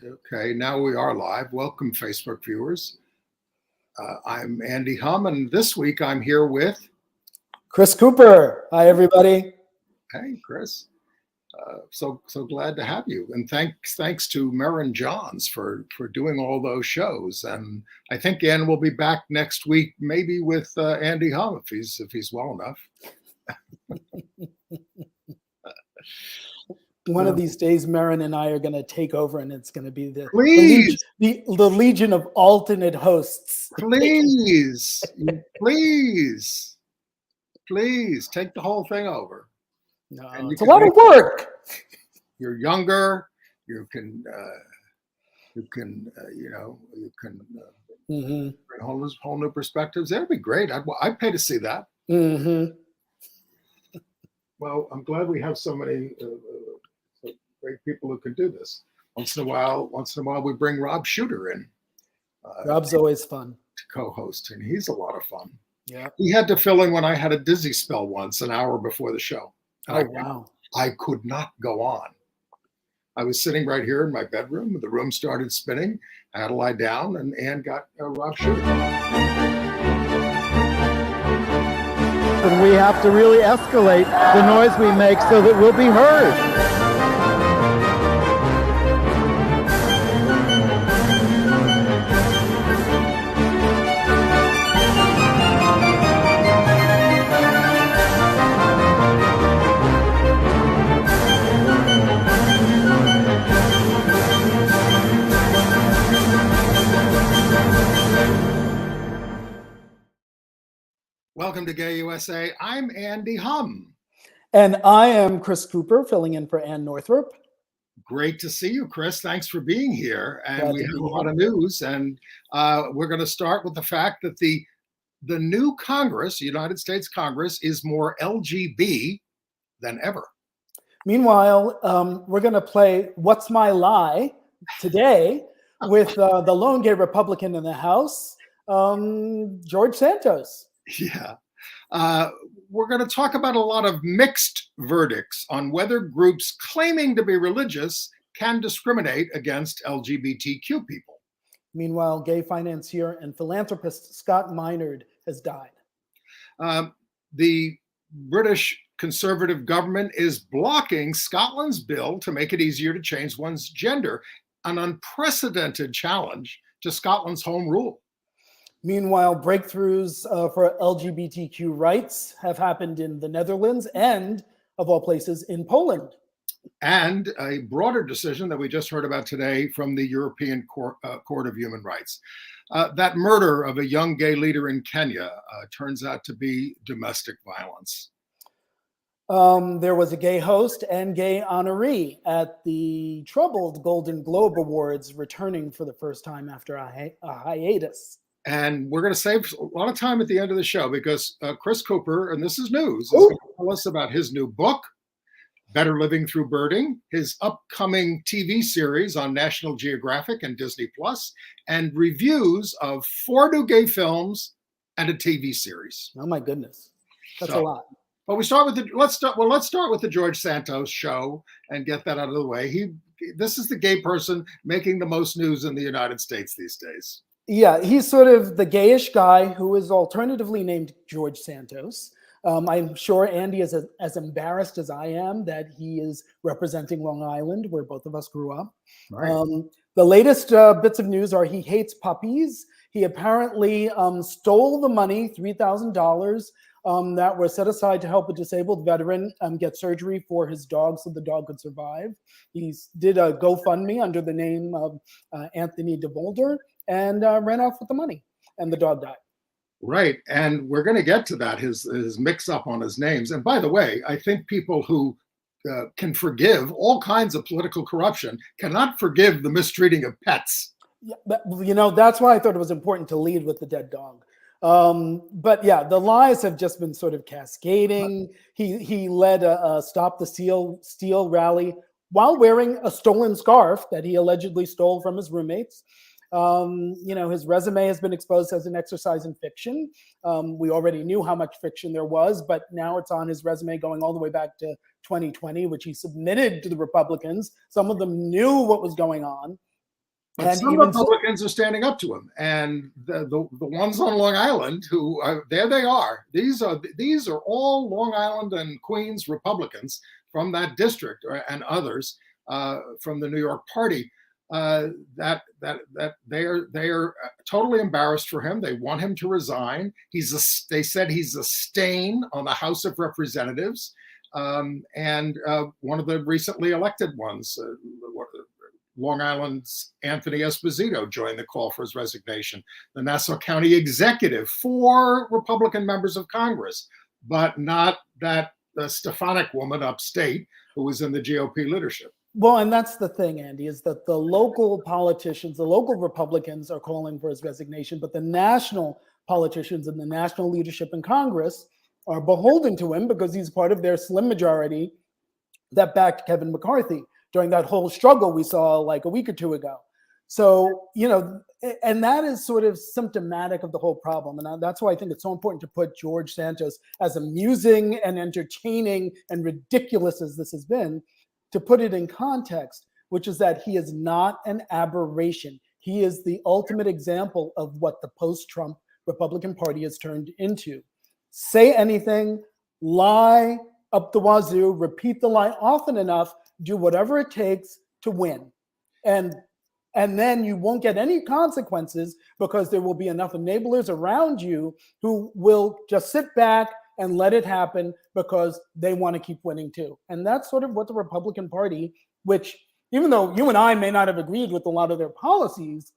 Okay, now we are live. Welcome, Facebook viewers. I'm Andy Humm, and this week I'm here with, Chris Cooper. Hi, everybody. hey, Chris. So glad to have you, and thanks to Merrin Johns for doing all those shows. And I think Ann will be back next week, maybe with Andy Humm if he's well enough. One of these days, Merrin and I are going to take over, and it's going to be the legion of alternate hosts. Please, please take the whole thing over. No, it's a lot of work. You're younger. You can bring whole new perspectives. That'd be great. I'd pay to see that. Mm-hmm. Well, I'm glad we have so many great people who can do this. Once in a while, we bring Rob Shooter in. Rob's always fun to co-host, and he's a lot of fun. Yeah, he had to fill in when I had a dizzy spell once, an hour before the show. Wow! I could not go on. I was sitting right here in my bedroom. The room started spinning. I had to lie down, and Ann got Rob Shooter. And we have to really escalate the noise we make so that we'll be heard. Welcome to Gay USA. I'm Andy Humm. And I am Chris Cooper, filling in for Ann Northrup. Great to see you, Chris. Thanks for being here. And we have a lot of news. And we're going to start with the fact that the new Congress, United States Congress, is more LGB than ever. Meanwhile, we're going to play What's My Lie today with the lone gay Republican in the House, George Santos. Yeah. We're going to talk about a lot of mixed verdicts on whether groups claiming to be religious can discriminate against LGBTQ people. Meanwhile, gay financier and philanthropist Scott Minerd has died. The British Conservative government is blocking Scotland's bill to make it easier to change one's gender, an unprecedented challenge to Scotland's home rule. Meanwhile, breakthroughs for LGBTQ rights have happened in the Netherlands and, of all places, in Poland. And a broader decision that we just heard about today from the European Court of Human Rights. That murder of a young gay leader in Kenya turns out to be domestic violence. There was a gay host and gay honoree at the troubled Golden Globe Awards, returning for the first time after a hiatus. And we're going to save a lot of time at the end of the show because Chris Cooper, and this is news, is going to tell us about his new book, Better Living Through Birding, his upcoming TV series on National Geographic and Disney Plus, and reviews of 4 new gay films and a TV series. Oh my goodness, that's a lot. But let's start with the George Santos show and get that out of the way. This is the gay person making the most news in the United States these days. Yeah, he's sort of the gayish guy who is alternatively named George Santos. I'm sure Andy is as embarrassed as I am that he is representing Long Island, where both of us grew up. Right. The latest bits of news are he hates puppies. He apparently stole the money, $3,000, that was set aside to help a disabled veteran get surgery for his dog so the dog could survive. He did a GoFundMe under the name of Anthony DeVolder and ran off with the money, and the dog died. Right, and we're going to get to that, his mix-up on his names. And by the way, I think people who can forgive all kinds of political corruption cannot forgive the mistreating of pets. Yeah, but, that's why I thought it was important to lead with the dead dog. But yeah, the lies have just been sort of cascading. He led a Stop the Steal rally while wearing a stolen scarf that he allegedly stole from his roommates. His resume has been exposed as an exercise in fiction. We already knew how much fiction there was, but now it's on his resume going all the way back to 2020, which he submitted to the Republicans. Some of them knew what was going on. But And some even Republicans are standing up to him, and the ones on Long Island who there they are. These are all Long Island and Queens Republicans from that district and others from the New York Party. That they are totally embarrassed for him. They want him to resign. They said he's a stain on the House of Representatives, and one of the recently elected ones. Long Island's Anthony Esposito joined the call for his resignation. The Nassau County Executive, 4 Republican members of Congress, but not that Stefanik woman upstate who was in the GOP leadership. Well, and that's the thing, Andy, is that the local politicians, the local Republicans are calling for his resignation, but the national politicians and the national leadership in Congress are beholden to him because he's part of their slim majority that backed Kevin McCarthy during that whole struggle we saw like a week or two ago. So, and that is sort of symptomatic of the whole problem. And that's why I think it's so important to put George Santos, as amusing and entertaining and ridiculous as this has been, to put it in context, which is that he is not an aberration. He is the ultimate example of what the post-Trump Republican Party has turned into. Say anything, lie up the wazoo, repeat the lie often enough, do whatever it takes to win. And then you won't get any consequences because there will be enough enablers around you who will just sit back and let it happen because they want to keep winning too. And that's sort of what the Republican Party, which even though you and I may not have agreed with a lot of their policies,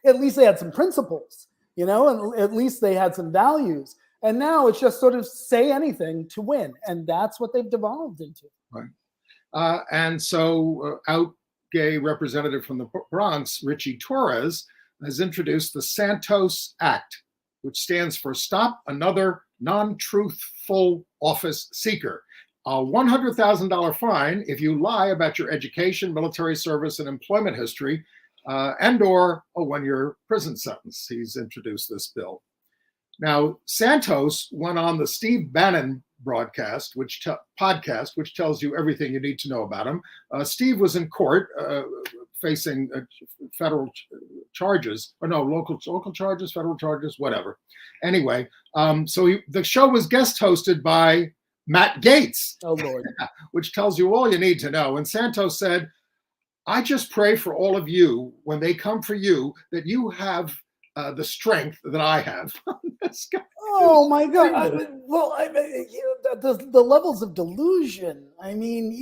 at least they had some principles, and at least they had some values. And now it's just sort of say anything to win. And that's what they've devolved into. Right. And so out gay representative from the Bronx, Richie Torres, has introduced the Santos Act, which stands for Stop Another Non-Truthful Office Seeker. A $100,000 fine if you lie about your education, military service, and employment history, and or a 1-year prison sentence. He's introduced this bill. Now, Santos went on the Steve Bannon podcast, which tells you everything you need to know about him. Steve was in court facing federal charges, or no, local charges, federal charges, whatever. Anyway, so the show was guest hosted by Matt Gaetz, oh Lord, which tells you all you need to know. And Santos said, "I just pray for all of you when they come for you that you have the strength that I have." This guy. Oh my God! The levels of delusion. I mean,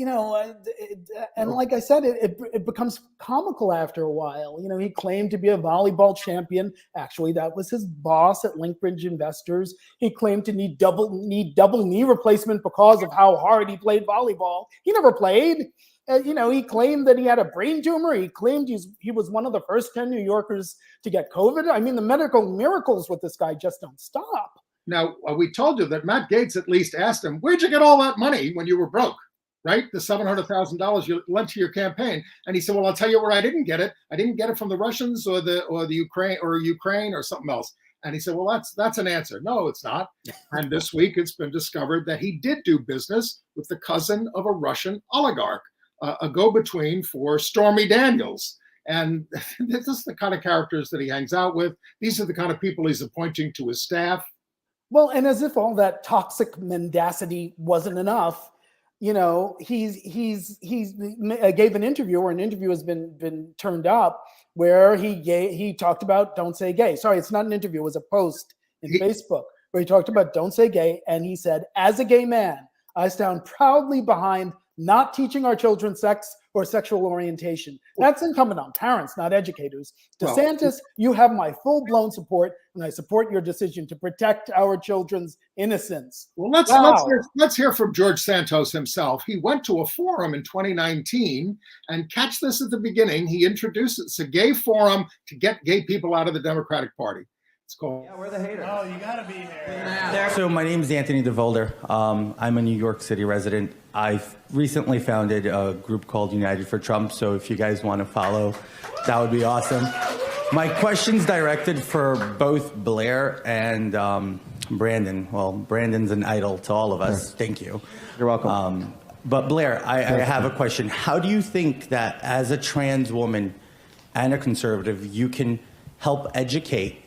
and like I said, it becomes comical after a while. He claimed to be a volleyball champion. Actually, that was his boss at Linkbridge Investors. He claimed to need double knee replacement because of how hard he played volleyball. He never played. He claimed that he had a brain tumor. He claimed he was one of the first 10 New Yorkers to get COVID. I mean, the medical miracles with this guy just don't stop. Now, we told you that Matt Gaetz at least asked him, where'd you get all that money when you were broke, right? The $700,000 you lent to your campaign. And he said, well, I'll tell you where I didn't get it. I didn't get it from the Russians or the Ukraine or something else. And he said, well, that's an answer. No, it's not. And this week it's been discovered that he did do business with the cousin of a Russian oligarch, a go-between for Stormy Daniels. And this is the kind of characters that he hangs out with. These are the kind of people he's appointing to his staff. Well, and as if all that toxic mendacity wasn't enough, he gave an interview, or an interview has been turned up, where he talked about don't say gay. Sorry, it's not an interview, it was a post in Facebook where he talked about don't say gay, and he said, as a gay man, I stand proudly behind not teaching our children sex or sexual orientation. That's incumbent on parents, not educators. DeSantis, you have my full-blown support, and I support your decision to protect our children's innocence. Well, let's hear from George Santos himself. He went to a forum in 2019, and catch this at the beginning, he introduced it. It's a gay forum to get gay people out of the Democratic Party. It's called. Yeah, we're the haters. Oh, you gotta be here. So my name is Anthony DeVolder. I'm a New York City resident. I've recently founded a group called United for Trump. So if you guys want to follow, that would be awesome. My question's directed for both Blair and Brandon. Well, Brandon's an idol to all of us. Sure. Thank you. You're welcome. But Blair, I have a question. How do you think that as a trans woman, and a conservative, you can help educate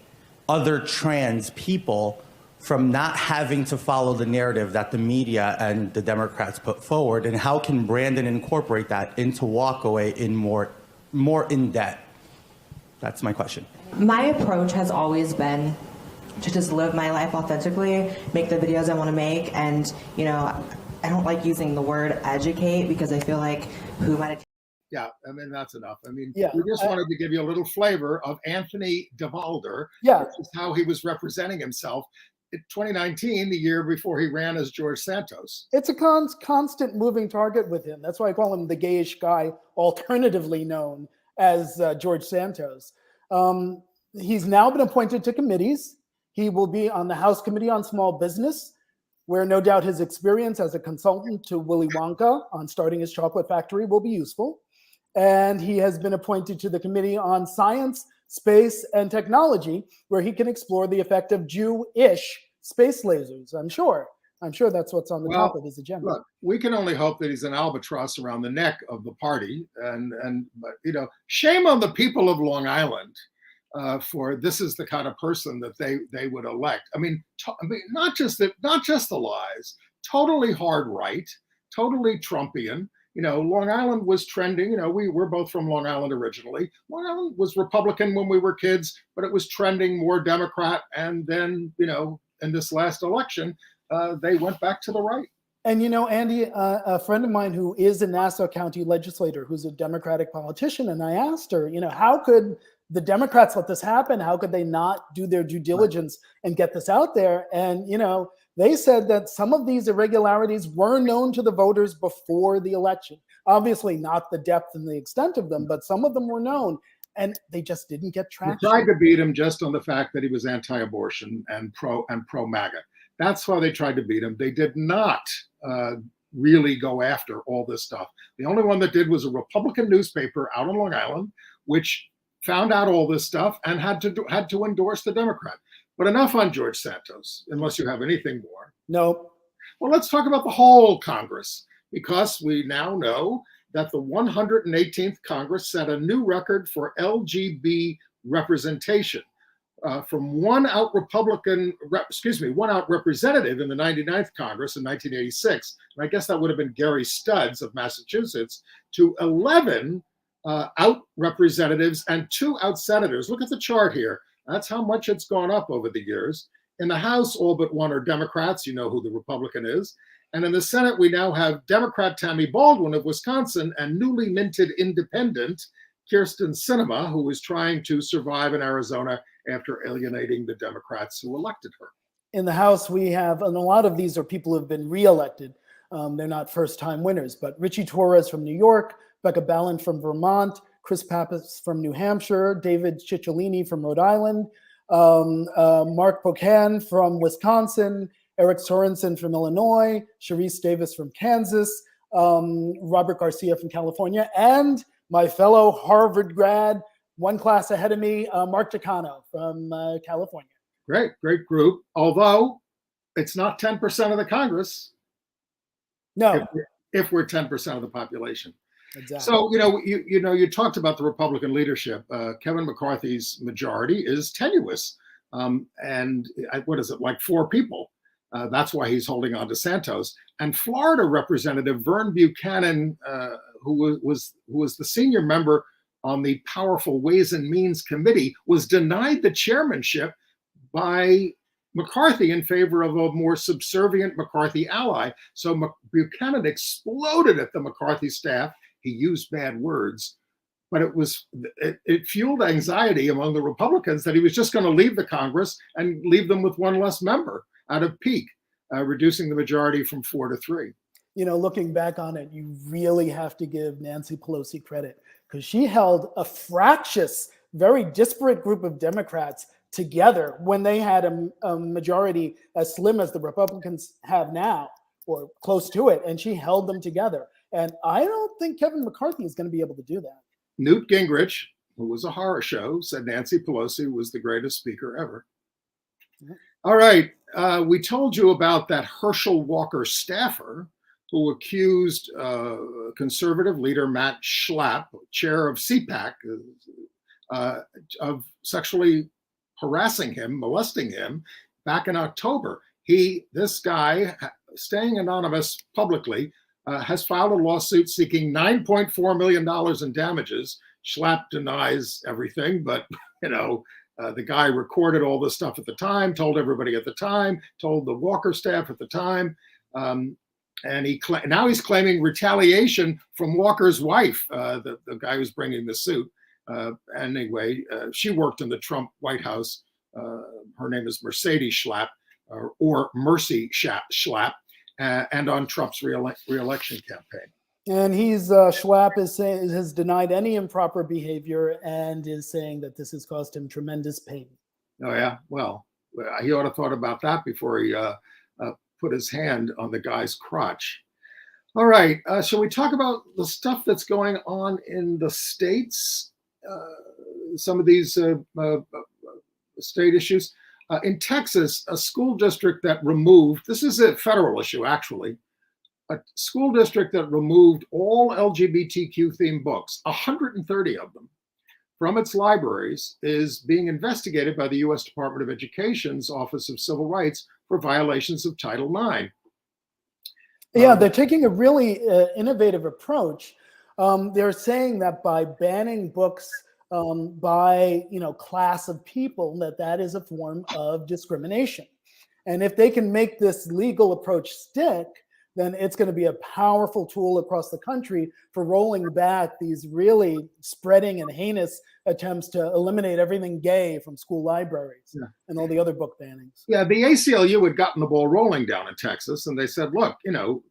other trans people from not having to follow the narrative that the media and the Democrats put forward? And how can Brandon incorporate that into Walkaway in more in depth? That's my question. My approach has always been to just live my life authentically, make the videos I want to make, and I don't like using the word educate because I feel like who might. Yeah, I mean, that's enough. I mean, Yeah, we just wanted to give you a little flavor of Anthony DeValder, Yeah. which is how he was representing himself in 2019, the year before he ran as George Santos. It's a constant moving target with him. That's why I call him the gayish guy, alternatively known as George Santos. He's now been appointed to committees. He will be on the House Committee on Small Business, where no doubt his experience as a consultant to Willy Wonka on starting his chocolate factory will be useful. And he has been appointed to the Committee on Science, Space, and Technology, where he can explore the effect of Jew-ish space lasers. I'm sure that's what's on the top of his agenda. Look, we can only hope that he's an albatross around the neck of the party, but shame on the people of Long Island for this is the kind of person that they would elect. I mean, not just the lies, totally hard right, totally Trumpian. Long Island was trending. We were both from Long Island originally. Long Island was Republican when we were kids, but it was trending more Democrat. And then, in this last election, they went back to the right. And Andy, a friend of mine who is a Nassau County legislator, who's a Democratic politician, and I asked her, how could the Democrats let this happen? How could they not do their due diligence and get this out there? And they said that some of these irregularities were known to the voters before the election. Obviously, not the depth and the extent of them, but some of them were known, and they just didn't get traction. They tried to beat him just on the fact that he was anti-abortion and pro-MAGA. That's why they tried to beat him. They did not really go after all this stuff. The only one that did was a Republican newspaper out on Long Island, which found out all this stuff and had to endorse the Democrat. But enough on George Santos, unless you have anything more. No. Well, let's talk about the whole Congress, because we now know that the 118th Congress set a new record for LGB representation. From one out representative in the 99th Congress in 1986, and I guess that would have been Gary Studs of Massachusetts, to 11 out representatives and 2 out senators. Look at the chart here. That's how much it's gone up over the years. In the House, all but 1 are Democrats. You know who the Republican is. And in the Senate, we now have Democrat Tammy Baldwin of Wisconsin and newly minted independent Kyrsten Sinema, who is trying to survive in Arizona after alienating the Democrats who elected her. In the House, we have, and a lot of these are people who have been reelected. They're not first-time winners, but Richie Torres from New York, Becca Balint from Vermont, Chris Pappas from New Hampshire, David Cicciolini from Rhode Island, Mark Pocan from Wisconsin, Eric Sorensen from Illinois, Sharice Davis from Kansas, Robert Garcia from California, and my fellow Harvard grad, one class ahead of me, Mark Takano from California. Great group. Although it's not 10% of the Congress. No. If we're 10% of the population. Exactly. So, you talked about the Republican leadership. Kevin McCarthy's majority is tenuous. And what is it, like 4 people? That's why he's holding on to Santos. And Florida Representative Vern Buchanan, who was the senior member on the powerful Ways and Means Committee, was denied the chairmanship by McCarthy in favor of a more subservient McCarthy ally. So Buchanan exploded at the McCarthy staff. He used bad words, but it fueled anxiety among the Republicans that he was just going to leave the Congress and leave them with 1 less member out of pique, reducing the majority from 4 to 3. Looking back on it, you really have to give Nancy Pelosi credit, because she held a fractious, very disparate group of Democrats together when they had a majority as slim as the Republicans have now, or close to it, and she held them together. And I don't think Kevin McCarthy is going to be able to do that. Newt Gingrich, who was a horror show, said Nancy Pelosi was the greatest speaker ever. Mm-hmm. All right. We told you about that Herschel Walker staffer who accused conservative leader Matt Schlapp, chair of CPAC, of sexually harassing him, molesting him back in October. This guy, staying anonymous publicly, has filed a lawsuit seeking $9.4 million in damages. Schlapp denies everything, but the guy recorded all this stuff at the time, told everybody at the time, told the Walker staff at the time, and now he's claiming retaliation from Walker's wife, the guy who's bringing the suit. Anyway, she worked in the Trump White House. Her name is Mercedes Schlapp, or Mercy Schlapp, and on Trump's reelection campaign. And Schlapp has denied any improper behavior and is saying that this has caused him tremendous pain. Oh yeah, well, he ought to have thought about that before he put his hand on the guy's crotch. All right, shall we talk about the stuff that's going on in the states? Some of these state issues. In Texas, a school district that removed, this is a federal issue actually, a school district that removed all LGBTQ themed books, 130 of them, from its libraries is being investigated by the U.S. Department of Education's Office of Civil Rights for violations of Title IX. Yeah, they're taking a really innovative approach. They're saying that by banning books by class of people, that is a form of discrimination. And if they can make this legal approach stick, then it's going to be a powerful tool across the country for rolling back these really spreading and heinous attempts to eliminate everything gay from school libraries and all the other book bannings. Yeah, the ACLU had gotten the ball rolling down in Texas, and they said, look,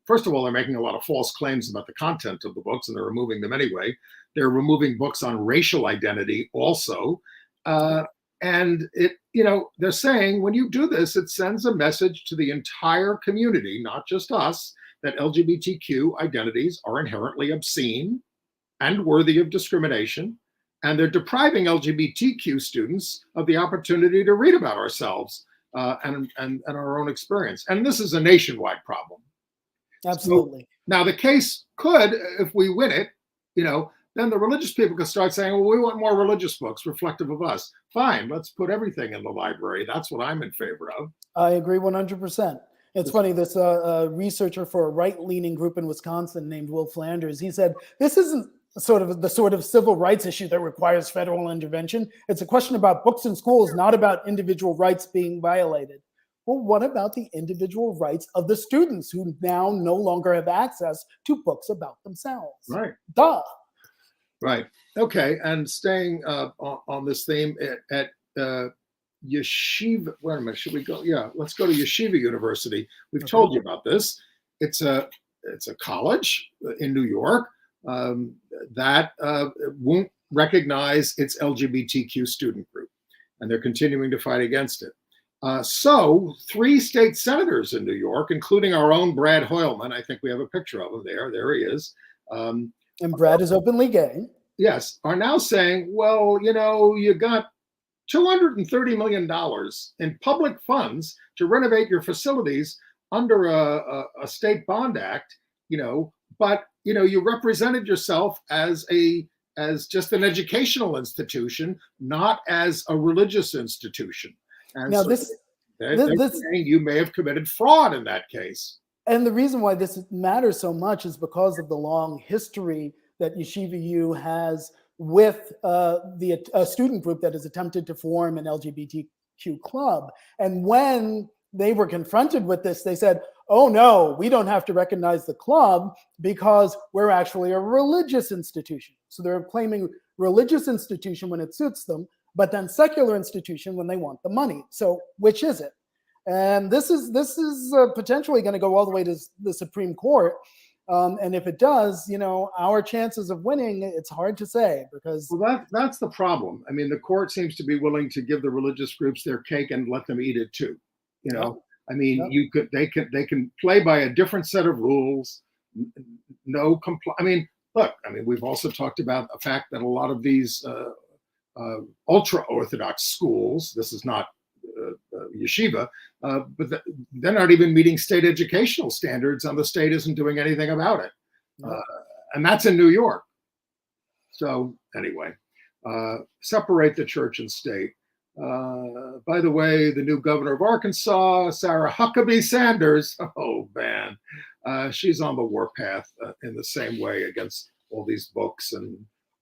first of all, they're making a lot of false claims about the content of the books, and they're removing them anyway. They're removing books on racial identity also. And they're saying when you do this, it sends a message to the entire community, not just us, that LGBTQ identities are inherently obscene and worthy of discrimination. And they're depriving LGBTQ students of the opportunity to read about ourselves and our own experience. And this is a nationwide problem. Absolutely. So, now the case could, if we win it, then the religious people could start saying, well, we want more religious books reflective of us. Fine, let's put everything in the library. That's what I'm in favor of. I agree 100%. It's funny, this researcher for a right-leaning group in Wisconsin named Will Flanders, he said, this isn't the sort of civil rights issue that requires federal intervention. It's a question about books in schools, not about individual rights being violated. Well, what about the individual rights of the students who now no longer have access to books about themselves? Right. Duh. Right. Okay. And staying on this theme at Yeshiva. Wait a minute. Should we go? Yeah. Let's go to Yeshiva University. We've told you about this. It's a college in New York that won't recognize its LGBTQ student group, and they're continuing to fight against it. So 3 state senators in New York, including our own Brad Hoylman, I think we have a picture of him there. There he is. And Brad is openly gay. Yes, are now saying, well, you got $230 million in public funds to renovate your facilities under a state bond act, but you represented yourself as just an educational institution, not as a religious institution. And now so they're saying you may have committed fraud in that case. And the reason why this matters so much is because of the long history that Yeshiva U has with a student group that has attempted to form an LGBTQ club. And when they were confronted with this, they said, oh no, we don't have to recognize the club because we're actually a religious institution. So they're claiming religious institution when it suits them, but then secular institution when they want the money. So which is it? And this is potentially going to go all the way to the Supreme Court. And if it does, our chances of winning, it's hard to say because that's the problem. I mean, the court seems to be willing to give the religious groups their cake and let them eat it too. I mean, they can play by a different set of rules. We've also talked about the fact that a lot of these ultra Orthodox schools, this is not yeshiva, but they're not even meeting state educational standards, and the state isn't doing anything about it. And that's in New York. So anyway, separate the church and state. By the way, the new governor of Arkansas, Sarah Huckabee Sanders, oh man, she's on the warpath in the same way against all these books and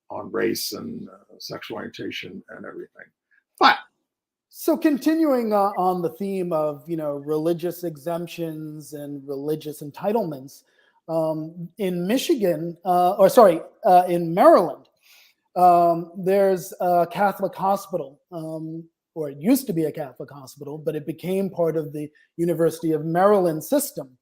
on race and sexual orientation and everything. But so continuing on the theme of religious exemptions and religious entitlements, in Michigan, in Maryland, there's a Catholic hospital, or it used to be a Catholic hospital, but it became part of the University of Maryland system.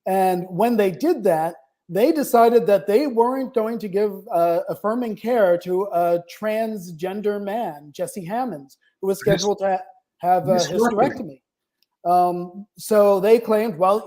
And when they did that, they decided that they weren't going to give affirming care to a transgender man, Jesse Hammonds, who was scheduled to have a hysterectomy. So they claimed, well,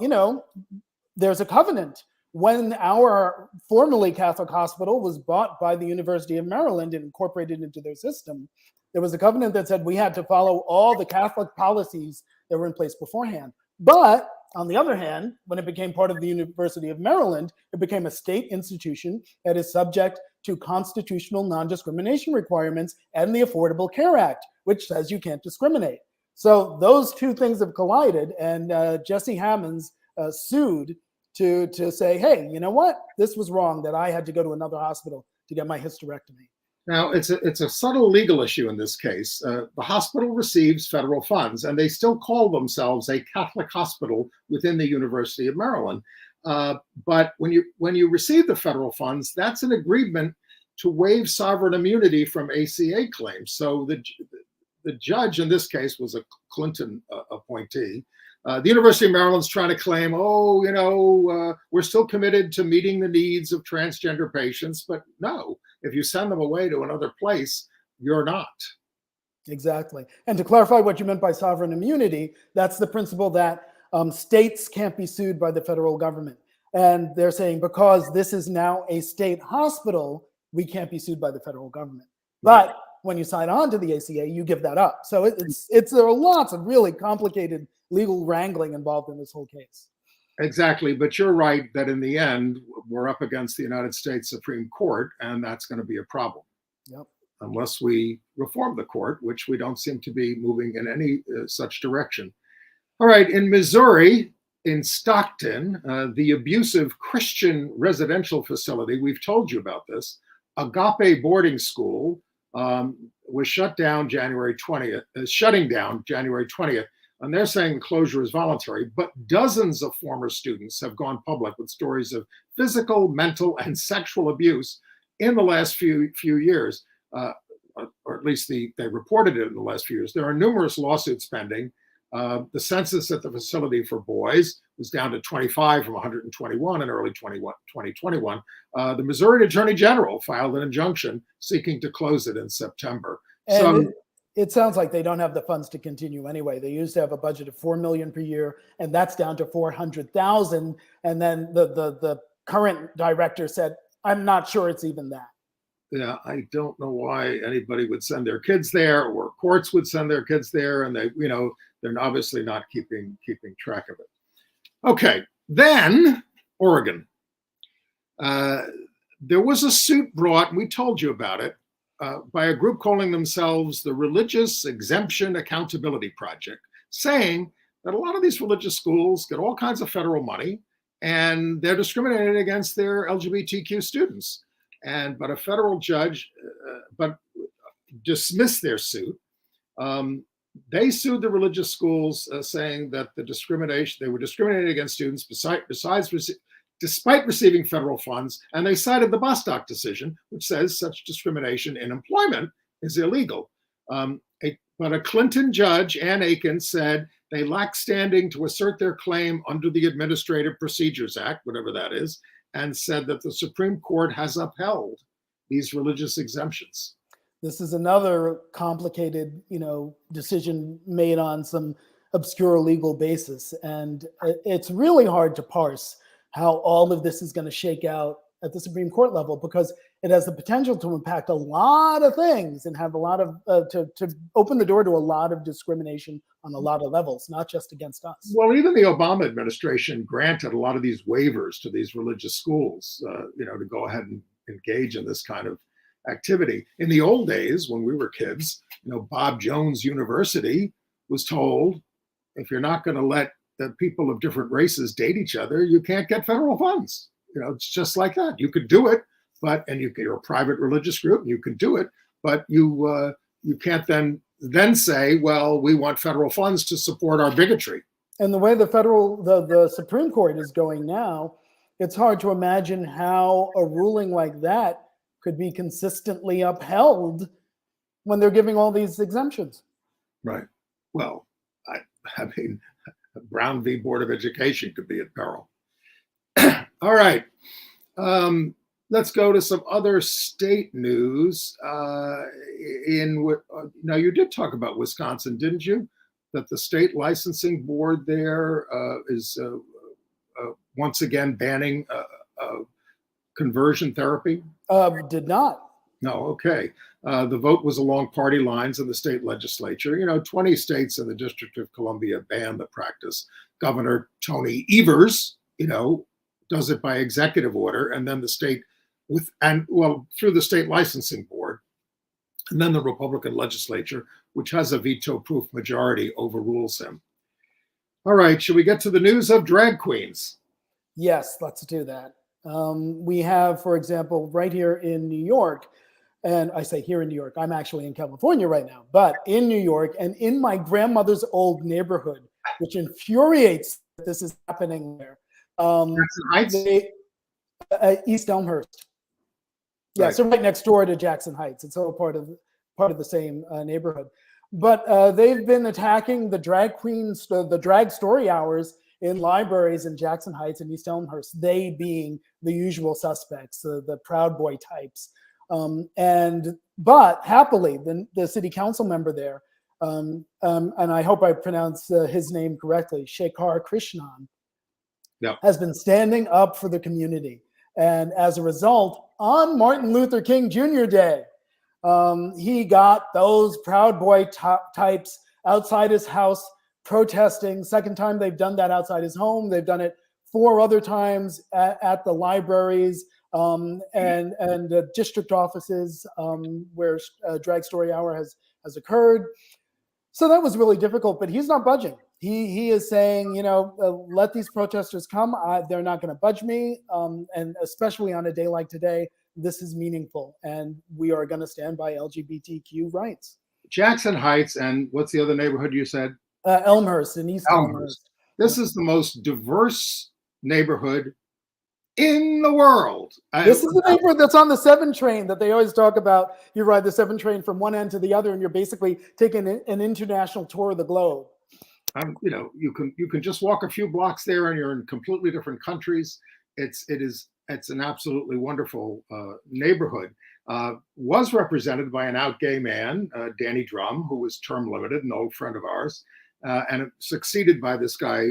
there's a covenant. When our formerly Catholic hospital was bought by the University of Maryland and incorporated into their system, there was a covenant that said we had to follow all the Catholic policies that were in place beforehand. But on the other hand, when it became part of the University of Maryland, it became a state institution that is subject to constitutional non-discrimination requirements and the Affordable Care Act, which says you can't discriminate. So those two things have collided, and Jesse Hammonds sued to say, hey, you know what? This was wrong that I had to go to another hospital to get my hysterectomy. Now, it's a subtle legal issue in this case. The hospital receives federal funds, and they still call themselves a Catholic hospital within the University of Maryland. But when you receive the federal funds, that's an agreement to waive sovereign immunity from ACA claims. So the judge in this case was a Clinton appointee. The University of Maryland's trying to claim, we're still committed to meeting the needs of transgender patients, but no. If you send them away to another place, you're not. Exactly. And to clarify what you meant by sovereign immunity, that's the principle that states can't be sued by the federal government. And they're saying because this is now a state hospital, we can't be sued by the federal government. Right. But when you sign on to the ACA, you give that up. So there are lots of really complicated legal wrangling involved in this whole case. Exactly, but you're right that in the end, we're up against the United States Supreme Court, and that's going to be a problem. Yep. Unless we reform the court, which we don't seem to be moving in any such direction. All right, in Missouri, in Stockton, the abusive Christian residential facility, we've told you about this, Agape Boarding School, was shutting down January 20th, and they're saying the closure is voluntary, but dozens of former students have gone public with stories of physical, mental, and sexual abuse in the last few years, or at least they reported it in the last few years. There are numerous lawsuits pending. The census at the facility for boys was down to 25 from 121 in early 2021. The Missouri Attorney General filed an injunction seeking to close it in September. And it sounds like they don't have the funds to continue anyway. They used to have a budget of $4 million per year, and that's down to $400,000. And then the current director said, "I'm not sure it's even that." Yeah, I don't know why anybody would send their kids there, or courts would send their kids there, and they're obviously not keeping track of it. Okay, then Oregon. There was a suit brought, and we told you about it, by a group calling themselves the Religious Exemption Accountability Project, saying that a lot of these religious schools get all kinds of federal money and they're discriminating against their LGBTQ students. But a federal judge dismissed their suit. They sued the religious schools saying that they were discriminating against students despite receiving federal funds, and they cited the Bostock decision, which says such discrimination in employment is illegal. But a Clinton judge, Ann Aiken, said they lack standing to assert their claim under the Administrative Procedures Act, whatever that is, and said that the Supreme Court has upheld these religious exemptions. This is another complicated, decision made on some obscure legal basis, and it's really hard to parse how all of this is going to shake out at the Supreme Court level, because it has the potential to impact a lot of things and have a lot of to open the door to a lot of discrimination on a lot of levels, not just against us. Well, even the Obama administration granted a lot of these waivers to these religious schools, to go ahead and engage in this kind of activity. In the old days, when we were kids, Bob Jones University was told, if you're not going to let the people of different races date each other, you can't get federal funds. It's just like that. You could do it, you're a private religious group, you can do it, but you can't then say, well, we want federal funds to support our bigotry. And the way the Supreme Court is going now, it's hard to imagine how a ruling like that could be consistently upheld when they're giving all these exemptions. Right. Well, I mean, Brown v. Board of Education could be at peril. All right. Let's go to some other state news. Now, you did talk about Wisconsin, didn't you? That the state licensing board there is once again banning conversion therapy? Did not. No, okay. The vote was along party lines in the state legislature. 20 states in the District of Columbia banned the practice. Governor Tony Evers, does it by executive order, and then the state through the state licensing board, and then the Republican legislature, which has a veto-proof majority, overrules him. All right, should we get to the news of drag queens? Yes, let's do that. We have, for example, right here in New York, and I say here in New York, I'm actually in California right now, but in New York and in my grandmother's old neighborhood, which infuriates that this is happening there. East Elmhurst. Yeah, Right. so right next door to Jackson Heights. It's all part of the same neighborhood. But they've been attacking the drag queens, the drag story hours in libraries in Jackson Heights and East Elmhurst, they being the usual suspects, the Proud Boy types. But happily, the city council member there, and I hope I pronounce his name correctly, Shekhar Krishnan, has been standing up for the community. And as a result, on Martin Luther King Jr. Day, he got those Proud Boy types outside his house protesting. Second time they've done that outside his home. They've done it 4 other times at the libraries and district offices where Drag Story Hour has occurred. So that was really difficult, but he's not budging. He is saying, let these protesters come. They're not going to budge me. And especially on a day like today, this is meaningful. And we are going to stand by LGBTQ rights. Jackson Heights, and what's the other neighborhood you said? Elmhurst in East Elmhurst. This is the most diverse neighborhood in the world. This is the neighborhood that's on the 7 train that they always talk about. You ride the 7 train from one end to the other, and you're basically taking an international tour of the globe. You can just walk a few blocks there, and you're in completely different countries. It's an absolutely wonderful neighborhood. Was represented by an out gay man, Danny Drum, who was term limited, an old friend of ours, and succeeded by this guy,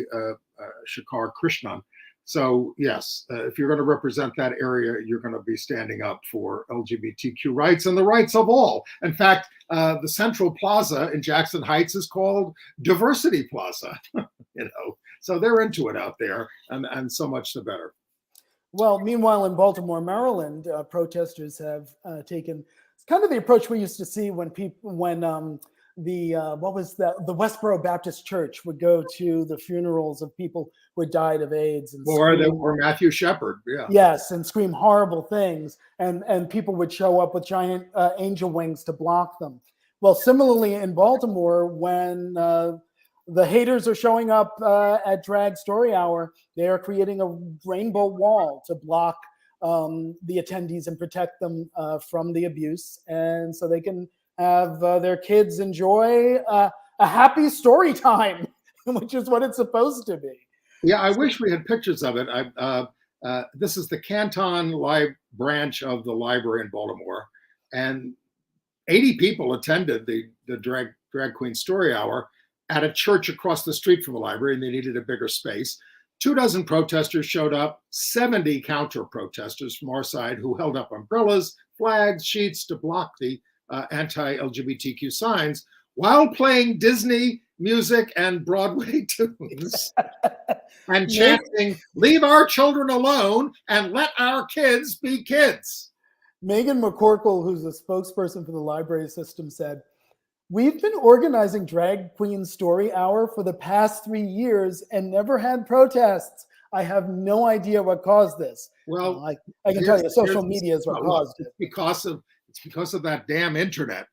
Shekhar Krishnan. So yes, if you're going to represent that area, you're going to be standing up for LGBTQ rights and the rights of all. In fact, the Central Plaza in Jackson Heights is called Diversity Plaza. So they're into it out there, and so much the better. Well, meanwhile, in Baltimore, Maryland, protesters have taken kind of the approach we used to see when the Westboro Baptist Church would go to the funerals of people who had died of AIDS, or Matthew Shepard, yeah. Yes, and scream horrible things, and people would show up with giant angel wings to block them. Well, similarly in Baltimore, when the haters are showing up at Drag Story Hour, they are creating a rainbow wall to block the attendees and protect them from the abuse, and so they can have their kids enjoy a happy story time, which is what it's supposed to be. Yeah, I wish we had pictures of it. This is the Canton Live branch of the library in Baltimore, and 80 people attended the drag queen story hour at a church across the street from the library, and they needed a bigger space. 24 protesters showed up, 70 counter protesters from our side who held up umbrellas, flags, sheets to block the anti-LGBTQ signs while playing Disney music and Broadway tunes and chanting, "Leave our children alone and let our kids be kids." Megan McCorkle, who's a spokesperson for the library system, said, "We've been organizing Drag Queen Story Hour for the past 3 years and never had protests. I have no idea what caused this." Well, I can tell you, social here's- media is what well, look, caused it. it's because of that damn internet.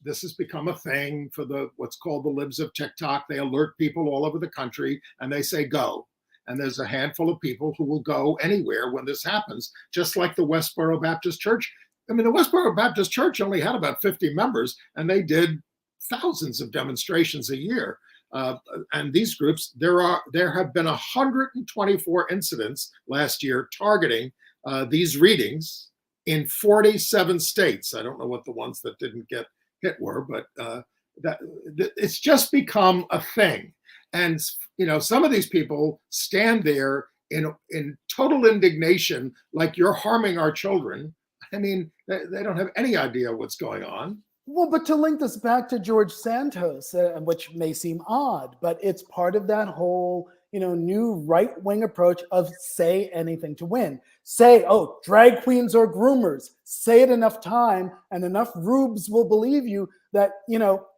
This has become a thing for what's called the libs of TikTok. They alert people all over the country and they say go. And there's a handful of people who will go anywhere when this happens, just like the Westboro Baptist Church. I mean, the Westboro Baptist Church only had about 50 members, and they did thousands of demonstrations a year. And these groups, there have been 124 incidents last year targeting these readings in 47 states. I don't know what the ones that didn't get hit were, but it's just become a thing. And some of these people stand there in total indignation, like you're harming our children. I mean, they don't have any idea what's going on. Well, but to link this back to George Santos, which may seem odd, but it's part of that whole, new right-wing approach of say anything to win. Say, oh, drag queens are groomers. Say it enough time and enough rubes will believe you that,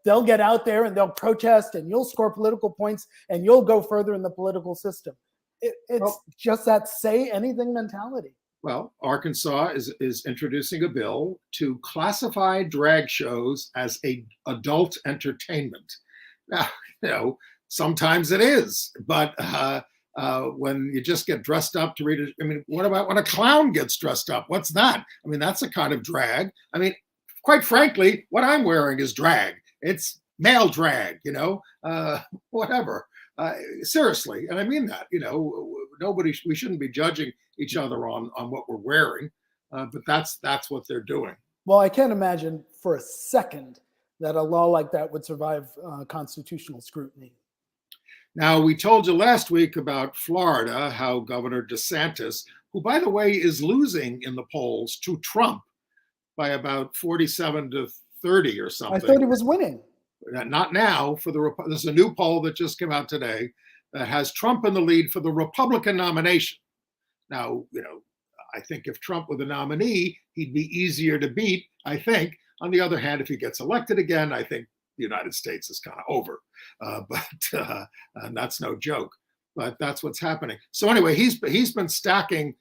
they'll get out there and they'll protest and you'll score political points and you'll go further in the political system. It's just that say anything mentality. Well, Arkansas is introducing a bill to classify drag shows as adult entertainment. Now, sometimes it is, but when you just get dressed up to read it, I mean, what about when a clown gets dressed up? What's that? I mean, that's a kind of drag. I mean, quite frankly, what I'm wearing is drag. It's male drag, whatever. Seriously, and I mean that. We shouldn't be judging each other on what we're wearing, but that's what they're doing. Well, I can't imagine for a second that a law like that would survive constitutional scrutiny. Now, we told you last week about Florida, how Governor DeSantis, who, by the way, is losing in the polls to Trump by about 47 to 30 or something. I thought he was winning. Not now. There's a new poll that just came out today that has Trump in the lead for the Republican nomination. Now, I think if Trump were the nominee, he'd be easier to beat, I think. On the other hand, if he gets elected again, I think the United States is kind of over. And that's no joke. But that's what's happening. So anyway, he's been stacking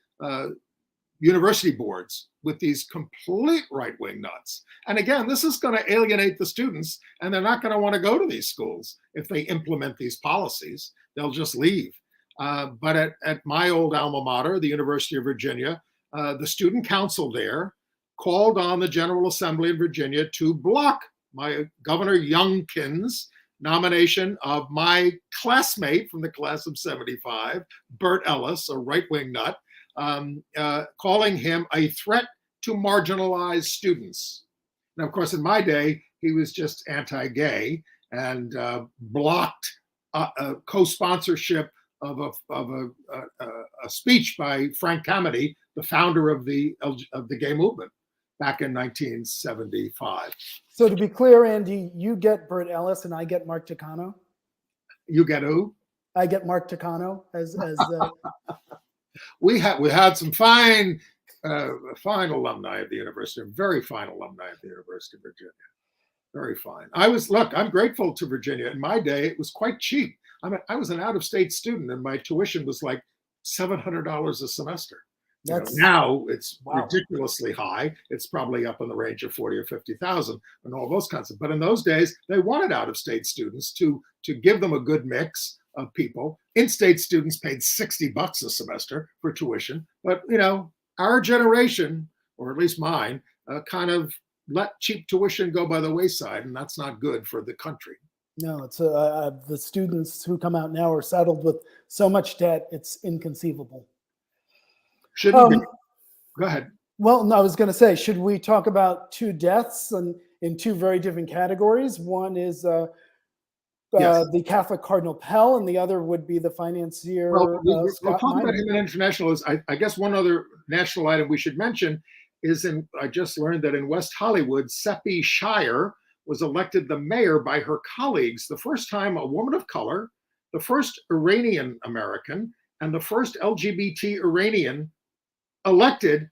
university boards with these complete right-wing nuts. And again, this is going to alienate the students, and they're not going to want to go to these schools if they implement these policies. They'll just leave. But at my old alma mater, the University of Virginia, the student council there called on the General Assembly of Virginia to block my Governor Youngkin's nomination of my classmate from the class of 75, Bert Ellis, a right-wing nut, calling him a threat to marginalized students. Now, of course, in my day, he was just anti-gay and blocked co-sponsorship of a speech by Frank Camedy, the founder of the gay movement, back in 1975. So to be clear, Andy, you get Bert Ellis and I get Mark Takano. You get who? I get Mark Takano as we had some fine alumni of the university, very fine alumni of the University of Virginia. Very fine. I'm grateful to Virginia. In my day, it was quite cheap. I was an out-of-state student and my tuition was like $700 a semester. Now it's ridiculously high. It's probably up in the range of 40 or 50,000 and all those kinds of, but in those days, they wanted out-of-state students to give them a good mix of people. In-state students paid $60 a semester for tuition, but our generation, or at least mine, kind of let cheap tuition go by the wayside, and that's not good for the country. No, it's the students who come out now are saddled with so much debt, it's inconceivable. Shouldn't be. Go ahead. Well, no, I was going to say, should we talk about two deaths in two very different categories? One is Yes. the Catholic Cardinal Pell, and the other would be the financier. We'll Scott talk about Minor. him in international. I guess one other national item we should mention is I just learned that in West Hollywood, Seppi Shire was elected the mayor by her colleagues, the first time a woman of color, the first Iranian American, and the first LGBT Iranian elected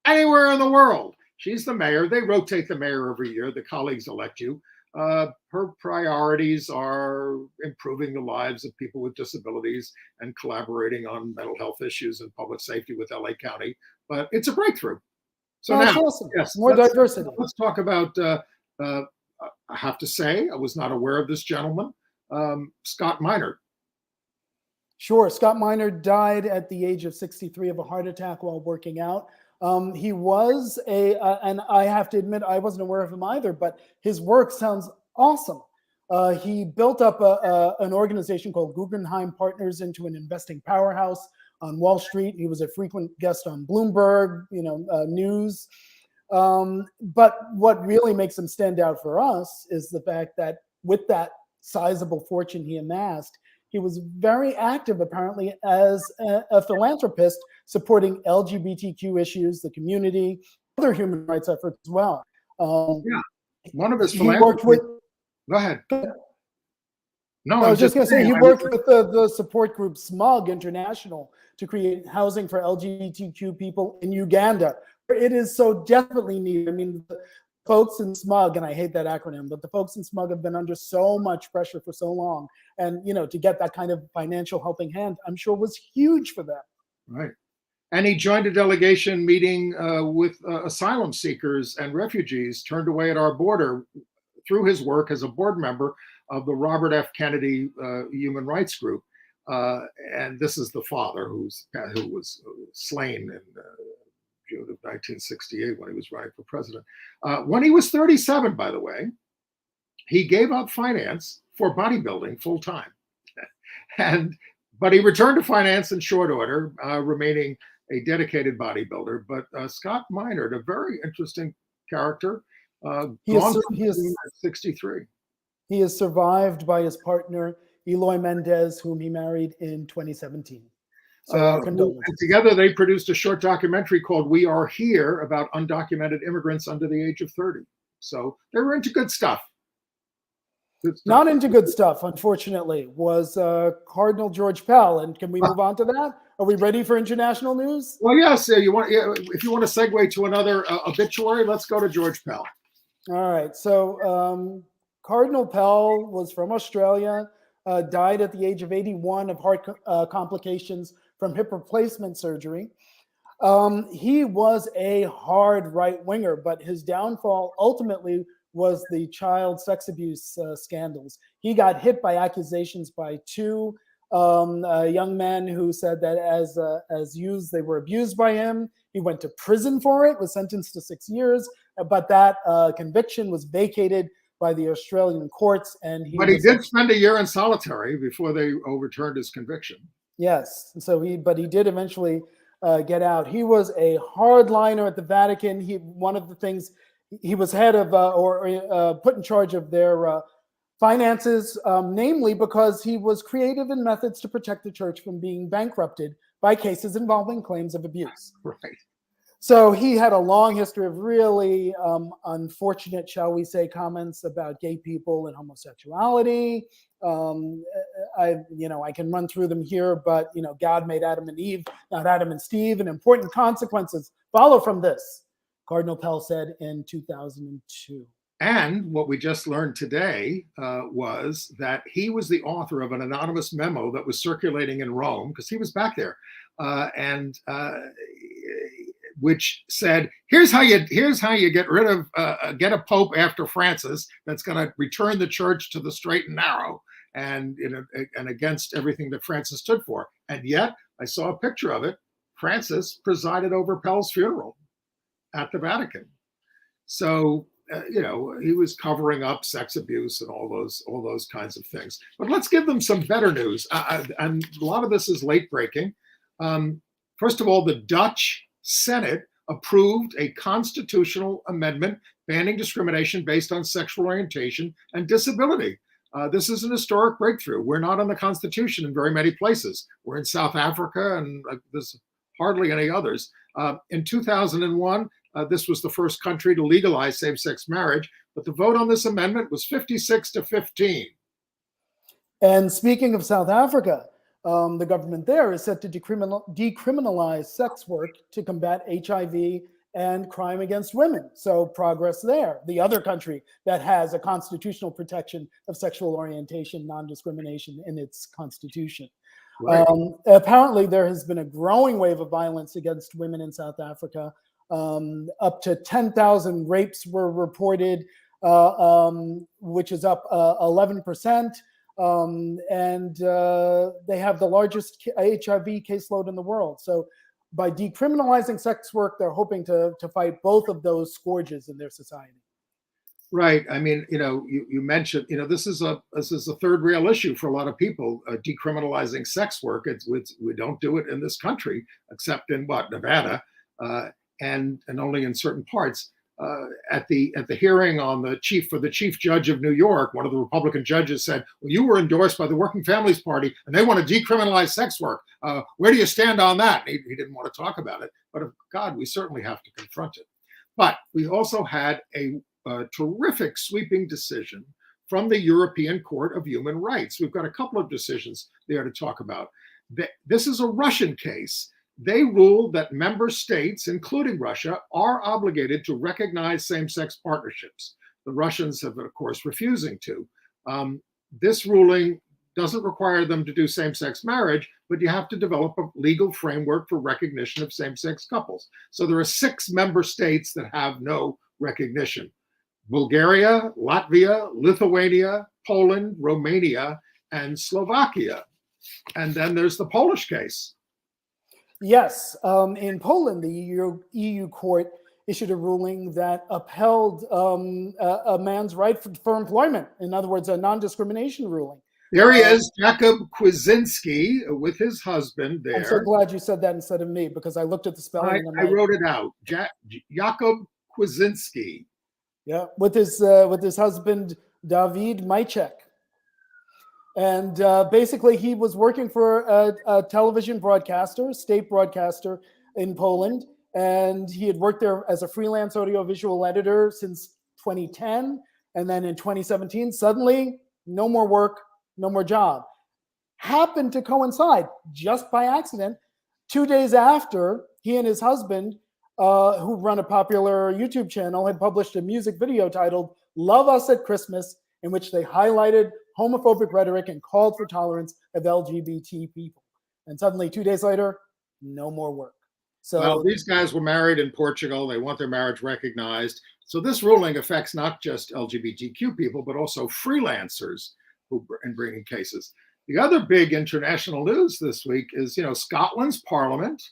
anywhere in the world. She's the mayor. They rotate the mayor every year. The colleagues elect you. Her priorities are improving the lives of people with disabilities and collaborating on mental health issues and public safety with LA County. But it's a breakthrough. So That's now, awesome. yes, More diversity. Let's talk about. I have to say, I was not aware of this gentleman, Scott Minor. Sure. Scott Minor died at the age of 63 of a heart attack while working out. He was and I have to admit, I wasn't aware of him either, but his work sounds awesome. He built up an organization called Guggenheim Partners into an investing powerhouse on Wall Street. He was a frequent guest on Bloomberg, news. But what really makes him stand out for us is the fact that with that sizable fortune he amassed, he was very active, apparently, as a philanthropist supporting LGBTQ issues, the community, other human rights efforts as well. Yeah, one of his he worked with. Go ahead. No, I was just going to say he worked with the support group SMUG International to create housing for LGBTQ people in Uganda. It is so desperately needed. I mean, the folks in SMUG, and I hate that acronym, but the folks in SMUG have been under so much pressure for so long. And, to get that kind of financial helping hand, I'm sure was huge for them. Right. And he joined a delegation meeting with asylum seekers and refugees turned away at our border through his work as a board member of the Robert F. Kennedy Human Rights Group. And this is the father who was slain in June of 1968 when he was running for president. When he was 37, by the way, he gave up finance for bodybuilding full time. But he returned to finance in short order, remaining a dedicated bodybuilder. But Scott Minor, a very interesting character, he is 63. He is survived by his partner, Eloy Mendez, whom he married in 2017. So and together they produced a short documentary called We Are Here about undocumented immigrants under the age of 30. So they were into good stuff. Not into good stuff, unfortunately, was Cardinal George Pell. And can we move on to that? Are we ready for international news? Well, yes. If you want to segue to another obituary, let's go to George Pell. All right. So Cardinal Pell was from Australia, died at the age of 81 of heart complications from hip replacement surgery. He was a hard right-winger, but his downfall ultimately was the child sex abuse scandals. He got hit by accusations by two young men who said that as youths they were abused by him. He went to prison for it, was sentenced to 6 years, but that conviction was vacated by the Australian courts. But he did spend a year in solitary before they overturned his conviction. Yes, so he did eventually get out. He was a hardliner at the Vatican. One of the things he was head of or put in charge of their finances, namely because he was creative in methods to protect the church from being bankrupted by cases involving claims of abuse. Right. So he had a long history of really unfortunate, shall we say, comments about gay people and homosexuality. I can run through them here, but God made Adam and Eve, not Adam and Steve, and important consequences follow from this, Cardinal Pell said in 2002. And what we just learned today was that he was the author of an anonymous memo that was circulating in Rome, because he was back there, which said, here's how you get rid of get a pope after Francis that's going to return the church to the straight and narrow, and against everything that Francis stood for. And yet, I saw a picture of it. Francis presided over Pell's funeral at the Vatican. So he was covering up sex abuse and all those kinds of things. But let's give them some better news. And a lot of this is late breaking. First of all, the Dutch Senate approved a constitutional amendment banning discrimination based on sexual orientation and disability. This is an historic breakthrough. We're not on the Constitution in very many places. We're in South Africa, and there's hardly any others. In 2001, this was the first country to legalize same-sex marriage, but the vote on this amendment was 56-15. And speaking of South Africa, the government there is set to decriminalize sex work to combat HIV and crime against women. So progress there. The other country that has a constitutional protection of sexual orientation, non-discrimination in its constitution. Right. Apparently, there has been a growing wave of violence against women in South Africa. Up to 10,000 rapes were reported, which is up 11%. And they have the largest HIV caseload in the world. So by decriminalizing sex work, they're hoping to fight both of those scourges in their society. Right. I mean, you mentioned, this is a third rail issue for a lot of people. Decriminalizing sex work. We don't do it in this country, except in Nevada, and only in certain parts. At the hearing on the chief judge of New York, one of the Republican judges said, "Well, you were endorsed by the Working Families Party, and they want to decriminalize sex work. Where do you stand on that?" He didn't want to talk about it, but God, we certainly have to confront it. But we also had a terrific sweeping decision from the European Court of Human Rights. We've got a couple of decisions there to talk about. This is a Russian case. They ruled that member states, including Russia, are obligated to recognize same-sex partnerships. The Russians have, of course, refusing to. This ruling doesn't require them to do same-sex marriage, but you have to develop a legal framework for recognition of same-sex couples. So there are 6 member states that have no recognition: Bulgaria, Latvia, Lithuania, Poland, Romania, and Slovakia. And then there's the Polish case. Yes, in Poland, the EU court issued a ruling that upheld a man's right for employment. In other words, a non-discrimination ruling. There he is, Jakub Kwasinski, with his husband there. I'm so glad you said that instead of me, because I looked at the spelling. I wrote it out. Jakub Kwasinski. Yeah, with his husband, David Majcek. And basically, he was working for a television broadcaster, state broadcaster in Poland, and he had worked there as a freelance audiovisual editor since 2010. And then in 2017, suddenly, no more work, no more job. Happened to coincide, just by accident, 2 days after he and his husband, who run a popular YouTube channel, had published a music video titled "Love Us at Christmas," in which they highlighted homophobic rhetoric and called for tolerance of LGBT people. And suddenly, 2 days later, no more work. So well, these guys were married in Portugal. They want their marriage recognized. So this ruling affects not just LGBTQ people, but also freelancers who in bringing cases. The other big international news this week is, Scotland's parliament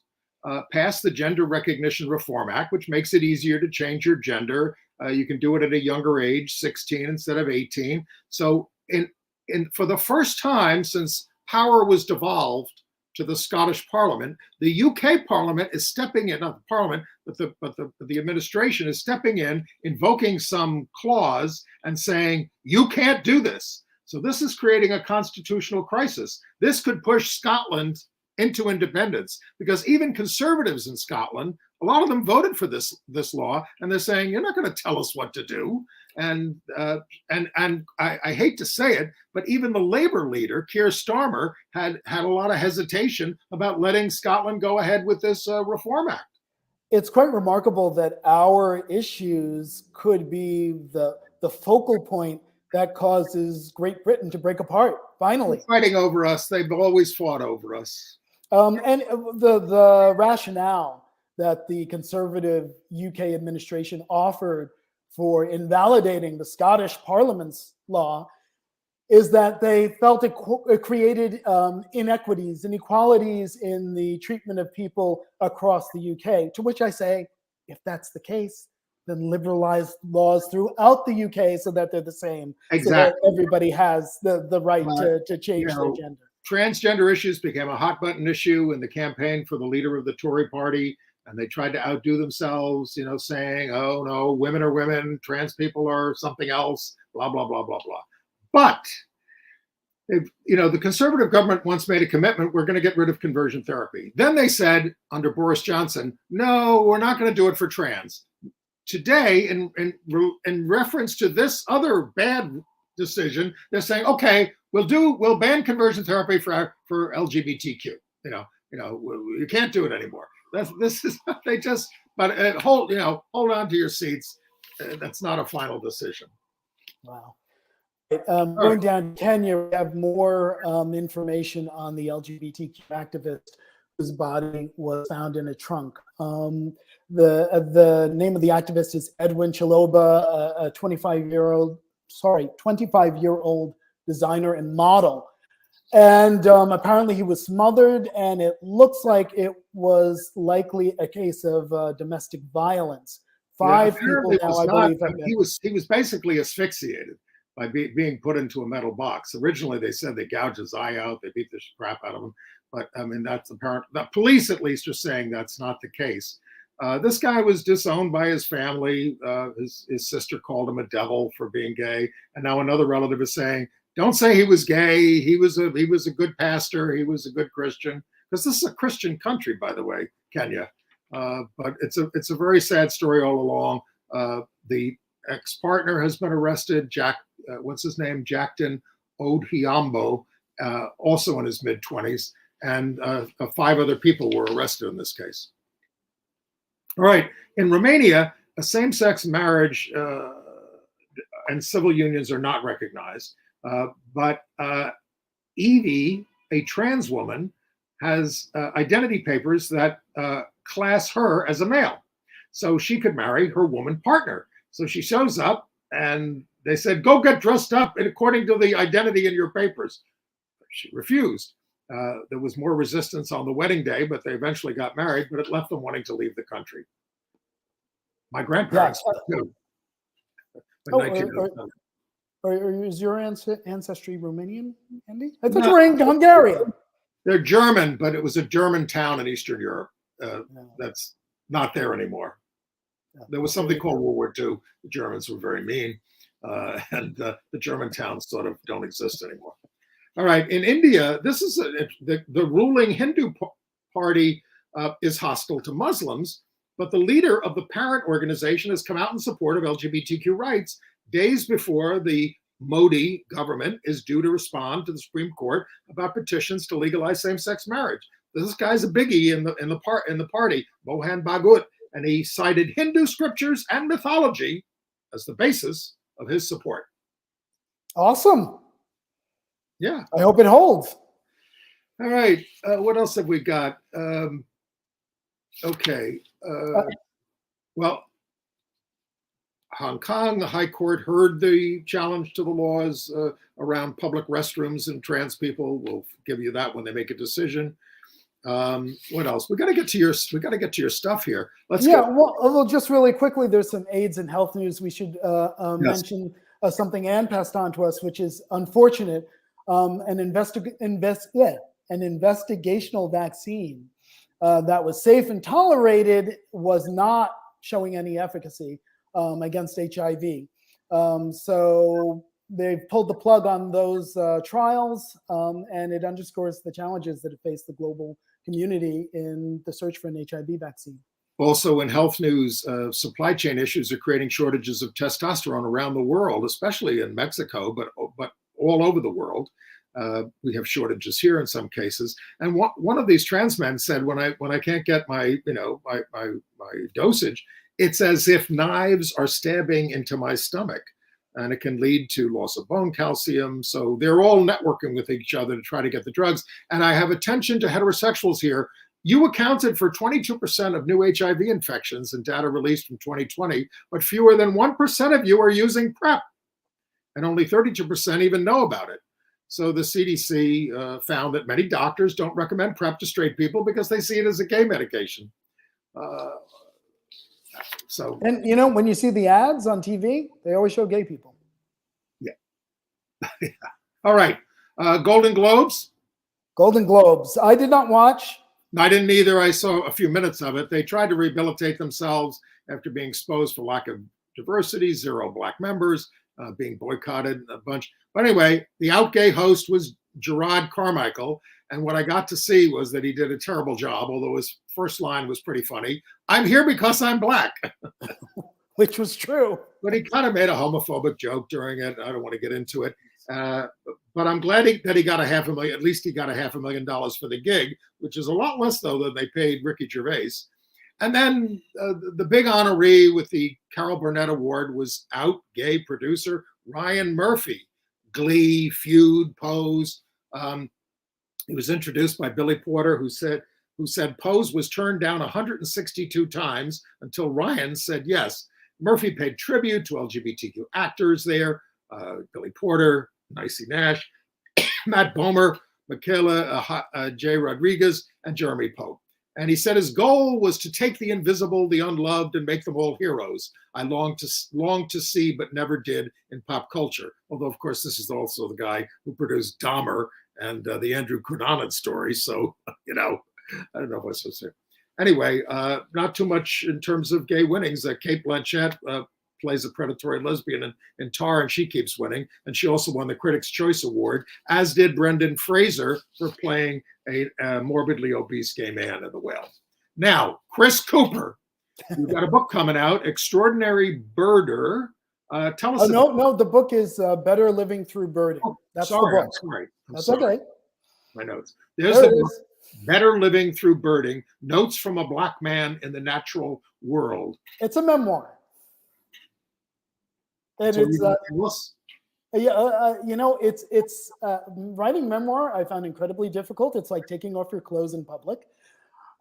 passed the Gender Recognition Reform Act, which makes it easier to change your gender. You can do it at a younger age, 16 instead of 18. So for the first time since power was devolved to the Scottish Parliament, the UK Parliament is stepping in, not the Parliament, but the administration is stepping in, invoking some clause and saying, you can't do this. So this is creating a constitutional crisis. This could push Scotland into independence, because even conservatives in Scotland, a lot of them voted for this law, and they're saying, you're not going to tell us what to do. And I hate to say it, but even the Labour leader, Keir Starmer, had a lot of hesitation about letting Scotland go ahead with this Reform Act. It's quite remarkable that our issues could be the focal point that causes Great Britain to break apart, finally. They're fighting over us. They've always fought over us. And the rationale that the conservative UK administration offered for invalidating the Scottish Parliament's law is that they felt it created inequities, inequalities in the treatment of people across the UK, to which I say, if that's the case, then liberalize laws throughout the UK so that they're the same. Exactly. So that everybody has the right to change their gender. Transgender issues became a hot button issue in the campaign for the leader of the Tory party. And they tried to outdo themselves, saying, oh, no, women are women, trans people are something else, blah, blah, blah, blah, blah. But, the conservative government once made a commitment, we're going to get rid of conversion therapy. Then they said, under Boris Johnson, no, we're not going to do it for trans. Today, in reference to this other bad decision, they're saying, okay, we'll ban conversion therapy for LGBTQ. You can't do it anymore. They just but hold on to your seats. That's not a final decision. Wow. Going down to Kenya, we have more information on the LGBTQ activist whose body was found in a trunk. The name of the activist is Edwin Chiloba, a 25-year-old designer and model. And apparently he was smothered, and it looks like it was likely a case of domestic violence. Five people now, I believe. He was basically asphyxiated by being put into a metal box. Originally, they said they gouged his eye out, they beat the crap out of him. But I mean, that's apparent. The police, at least, are saying that's not the case. This guy was disowned by his family. His sister called him a devil for being gay, and now another relative is saying, "Don't say he was gay. He was a good pastor. He was a good Christian." Because this is a Christian country, by the way, Kenya. But it's a very sad story all along. The ex-partner has been arrested. What's his name? Jackton Odhiambo, also in his mid-20s, and 5 other people were arrested in this case. All right, in Romania, a same-sex marriage and civil unions are not recognized, but Evie, a trans woman, has identity papers that class her as a male, so she could marry her woman partner. So she shows up, and they said, "Go get dressed up according to the identity in your papers." She refused. There was more resistance on the wedding day, but they eventually got married, but it left them wanting to leave the country. My grandparents too. Is your ancestry Romanian, Andy? I thought you were Hungarian. They're German, but it was a German town in Eastern Europe. That's not there anymore. There was something called World War II. The Germans were very mean, and the German towns sort of don't exist anymore. All right, in India, this is the ruling Hindu party is hostile to Muslims, but the leader of the parent organization has come out in support of LGBTQ rights days before the Modi government is due to respond to the Supreme Court about petitions to legalize same-sex marriage. This guy's a biggie in the party, Mohan Bhagat, and he cited Hindu scriptures and mythology as the basis of his support. Awesome. Yeah. I hope it holds. All right. What else have we got? Okay. Well, Hong Kong, the High Court heard the challenge to the laws around public restrooms and trans people. We'll give you that when they make a decision. What else? We got to get to your stuff here. Let's well, just really quickly, there's some AIDS and health news. We should mention something Anne passed on to us, which is unfortunate. An investigational vaccine that was safe and tolerated was not showing any efficacy against HIV. So they've pulled the plug on those trials, and it underscores the challenges that face the global community in the search for an HIV vaccine. Also in health news, supply chain issues are creating shortages of testosterone around the world, especially in Mexico, but all over the world. We have shortages here in some cases. And one of these trans men said, when I can't get my dosage, it's as if knives are stabbing into my stomach, and it can lead to loss of bone calcium. So they're all networking with each other to try to get the drugs. And I have attention to heterosexuals here. You accounted for 22% of new HIV infections in data released from 2020, but fewer than 1% of you are using PrEP, and only 32% even know about it. So the CDC found that many doctors don't recommend PrEP to straight people because they see it as a gay medication. And when you see the ads on TV, they always show gay people. Yeah. All right. Golden Globes. Golden Globes. I did not watch. I didn't either. I saw a few minutes of it. They tried to rehabilitate themselves after being exposed for lack of diversity, 0 black members, being boycotted a bunch. But anyway, the out gay host was Gerard Carmichael. And what I got to see was that he did a terrible job, although his first line was pretty funny. "I'm here because I'm black." Which was true. But he kind of made a homophobic joke during it. I don't want to get into it. But I'm glad that he got $500,000. At least he got $500,000 for the gig, which is a lot less, though, than they paid Ricky Gervais. And then the big honoree with the Carol Burnett Award was out gay producer Ryan Murphy. Glee, Feud, Pose. He was introduced by Billy Porter, who said Pose was turned down 162 times until Ryan said yes. Murphy paid tribute to LGBTQ actors there, Billy Porter, Nicey Nash, Matt Bomer, Michaela J. Rodriguez, and Jeremy Pope. And he said his goal was to take the invisible, the unloved, and make them all heroes. I long to see, but never did in pop culture. Although, of course, this is also the guy who produced Dahmer and the Andrew Cunanan story. So, you know, I don't know what to say. Anyway, not too much in terms of gay winnings. Kate Blanchett plays a predatory lesbian in Tar, and she keeps winning. And she also won the Critics' Choice Award, as did Brendan Fraser for playing a morbidly obese gay man in The Whale. Now, Chris Cooper, you've got a book coming out, Extraordinary Birder. Tell us. No, the book is Better Living Through Birding. Oh, That's sorry, the book. I'm sorry. That's okay. My notes. There's the book, Better Living Through Birding, Notes from a Black Man in the Natural World. It's a memoir. And So it's you know, it's writing memoir I found incredibly difficult. It's like taking off your clothes in public.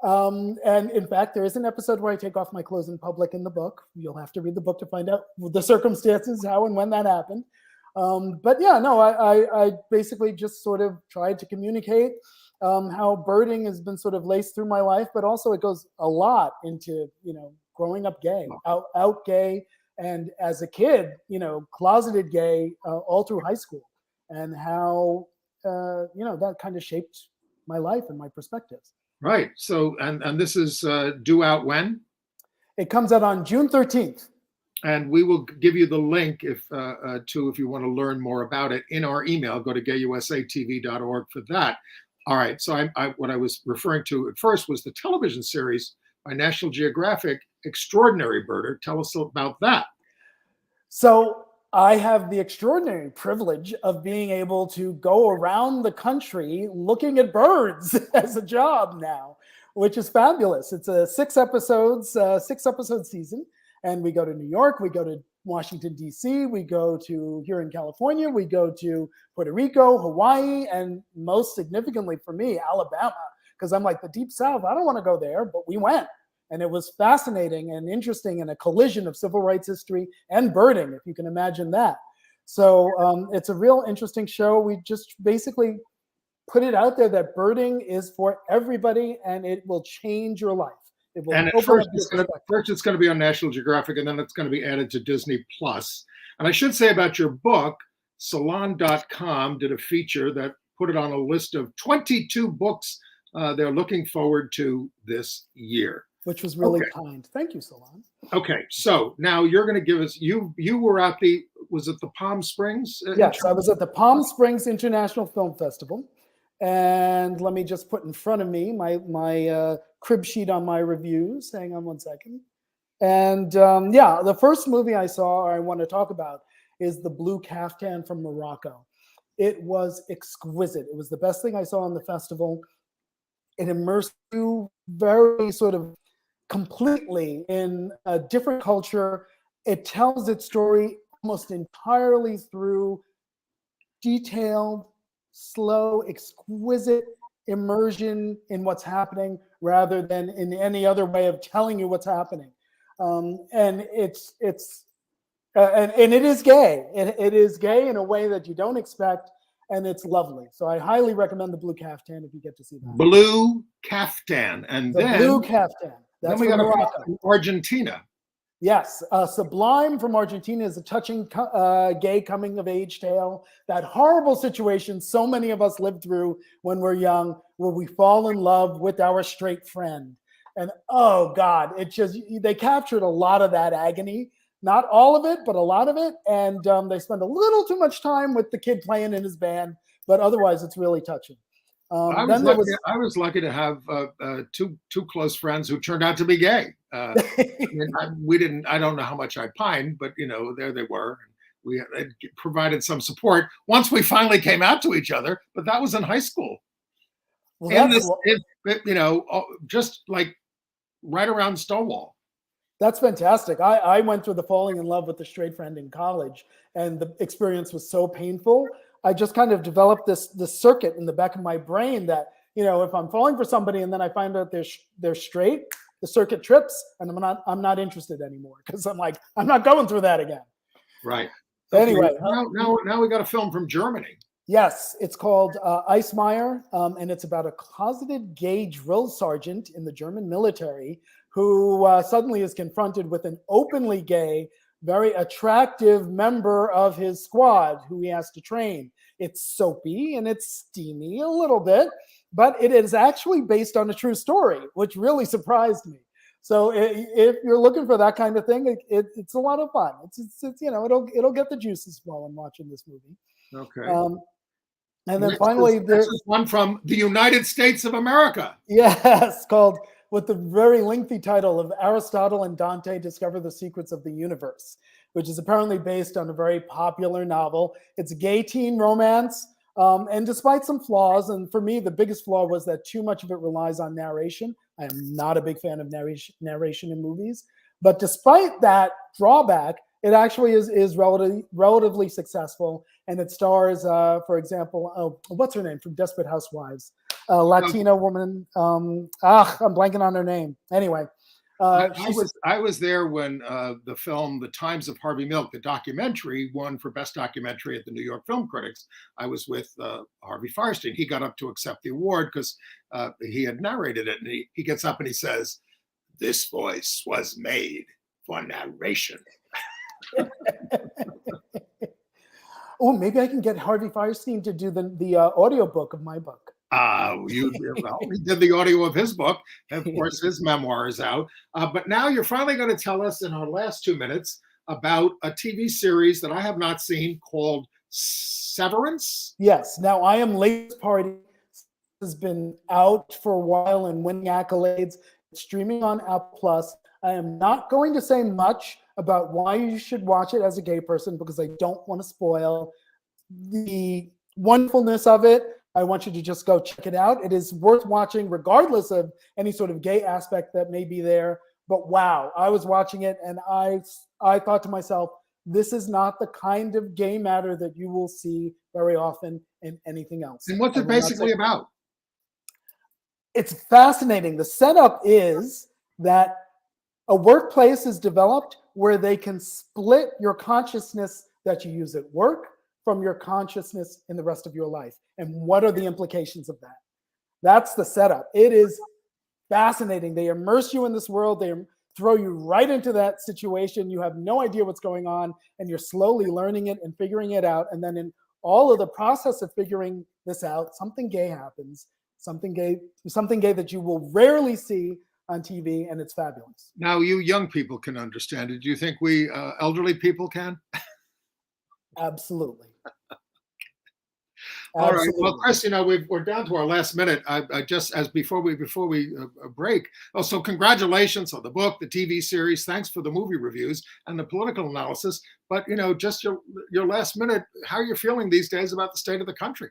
And in fact, there is an episode where I take off my clothes in public in the book. You'll have to read the book to find out the circumstances, how and when that happened. But yeah, no, I basically just sort of tried to communicate how birding has been sort of laced through my life, but also it goes a lot into, you know, growing up gay, out gay. And as a kid, you know, closeted gay all through high school, and how, you know, that kind of shaped my life and my perspectives. Right. So, and this is due out when? It comes out on June 13th. And we will give you the link if you want to learn more about it in our email. Go to gayusatv.org for that. All right. So what I was referring to at first was the television series by National Geographic, Extraordinary Birder. Tell us about that. So I have the extraordinary privilege of being able to go around the country looking at birds as a job now, which is fabulous. It's a 6 episode season. And we go to New York, we go to Washington, D.C., we go to here in California, we go to Puerto Rico, Hawaii, and most significantly for me, Alabama, because I'm like, the Deep South, I don't want to go there, but we went. And it was fascinating and interesting, and a collision of civil rights history and birding, if you can imagine that. So it's a real interesting show. We just basically put it out there that birding is for everybody, and it will change your life. And at first it's going to be on National Geographic, and then it's going to be added to Disney Plus. And I should say about your book, Salon.com did a feature that put it on a list of 22 books they're looking forward to this year. Which was really kind. Thank you, Salon. Okay, so now you're going to give us, you were at was it the Palm Springs? Yes, I was at the Palm Springs International Film Festival. And let me just put in front of me my crib sheet on my reviews. Hang on one second. And yeah, the first movie I saw, or I want to talk about, is The Blue Caftan from Morocco. It was exquisite. It was the best thing I saw in the festival. It immersed you very sort of completely in a different culture. It tells its story almost entirely through detailed, slow, exquisite immersion in what's happening rather than in any other way of telling you what's happening. And it is gay. It is gay in a way that you don't expect, and it's lovely. So I highly recommend The Blue Caftan if you get to see that. Blue Caftan. And then Blue Caftan. That's then we got Morocco. Argentina. Yes, Sublime from Argentina is a touching gay coming-of-age tale. That horrible situation so many of us live through when we're young, where we fall in love with our straight friend. And oh God, they captured a lot of that agony. Not all of it, but a lot of it. And they spend a little too much time with the kid playing in his band, but otherwise it's really touching. I was lucky to have two close friends who turned out to be gay. I don't know how much I pined, but you know, there they were. We provided some support once we finally came out to each other, but that was in high school. Well, you know, just like right around Stonewall. That's fantastic. I went through the falling in love with a straight friend in college, and the experience was so painful. I just kind of developed this circuit in the back of my brain that, you know, if I'm falling for somebody and then I find out they're straight, the circuit trips, and I'm not interested anymore, because I'm like, I'm not going through that again. Right. Anyway, now we got a film from Germany. yes, it's called Eismeyer, and it's about a closeted gay drill sergeant in the German military who suddenly is confronted with an openly gay, very attractive member of his squad who he has to train. It's soapy and it's steamy a little bit, but it is actually based on a true story, which really surprised me. So if you're looking for that kind of thing, it's a lot of fun. It's you know, it'll get the juices flowing watching this movie. Okay. And then finally, there's one from the United States of America. Yes, called, with the very lengthy title of Aristotle and Dante Discover the Secrets of the Universe, which is apparently based on a very popular novel. It's a gay teen romance, and despite some flaws, and for me, the biggest flaw was that too much of it relies on narration. I am not a big fan of narration in movies, but despite that drawback, it actually is relatively successful, and it stars, for example, what's her name from Desperate Housewives? Latina woman. I'm blanking on her name. Anyway, I was there when the film The Times of Harvey Milk, the documentary, won for Best Documentary at the New York Film Critics. I was with Harvey Fierstein. He got up to accept the award because he had narrated it, and he gets up and he says, "This voice was made for narration." Oh, maybe I can get Harvey Fierstein to do the audiobook of my book. Well, he did the audio of his book. And of course, his memoir is out. But now you're finally going to tell us in our last 2 minutes about a TV series that I have not seen called Severance. Yes. Now, I am late to the party. Has been out for a while and winning accolades. It's streaming on Apple Plus. I am not going to say much about why you should watch it as a gay person, because I don't want to spoil the wonderfulness of it. I want you to just go check it out. It is worth watching regardless of any sort of gay aspect that may be there. But wow, I was watching it and I thought to myself, this is not the kind of gay matter that you will see very often in anything else. And what's it basically about? It's fascinating. The setup is that a workplace is developed where they can split your consciousness that you use at work from your consciousness in the rest of your life. And what are the implications of that? That's the setup. It is fascinating. They immerse you in this world. They throw you right into that situation. You have no idea what's going on, and you're slowly learning it and figuring it out. And then in all of the process of figuring this out, something gay happens, something gay that you will rarely see on TV, and it's fabulous. Now, you young people can understand it. Do you think we elderly people can? Absolutely. All right. Well, Chris, you know, we're down to our last minute. I just, as before we break. Also, congratulations on the book, the TV series. Thanks for the movie reviews and the political analysis. But you know, just your last minute. How are you feeling these days about the state of the country?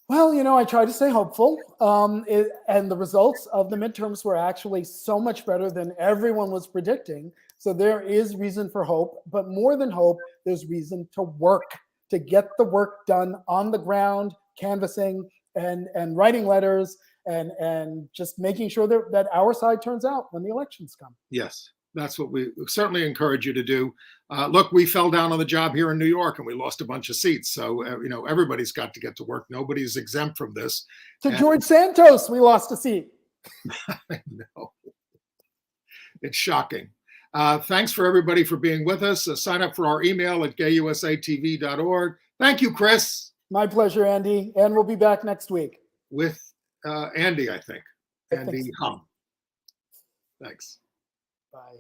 Well, you know, I try to stay hopeful, and the results of the midterms were actually so much better than everyone was predicting. So there is reason for hope, but more than hope, there's reason to work, to get the work done on the ground, canvassing and writing letters and just making sure that our side turns out when the elections come. Yes, that's what we certainly encourage you to do. Look, we fell down on the job here in New York and we lost a bunch of seats. So, you know, everybody's got to get to work. Nobody's exempt from this. George Santos, we lost a seat. I know. It's shocking. Thanks for everybody for being with us. Sign up for our email at gayusatv.org. Thank you, Chris. My pleasure, Andy. And we'll be back next week. With Andy, I think. Andy Humm. Thanks. Bye.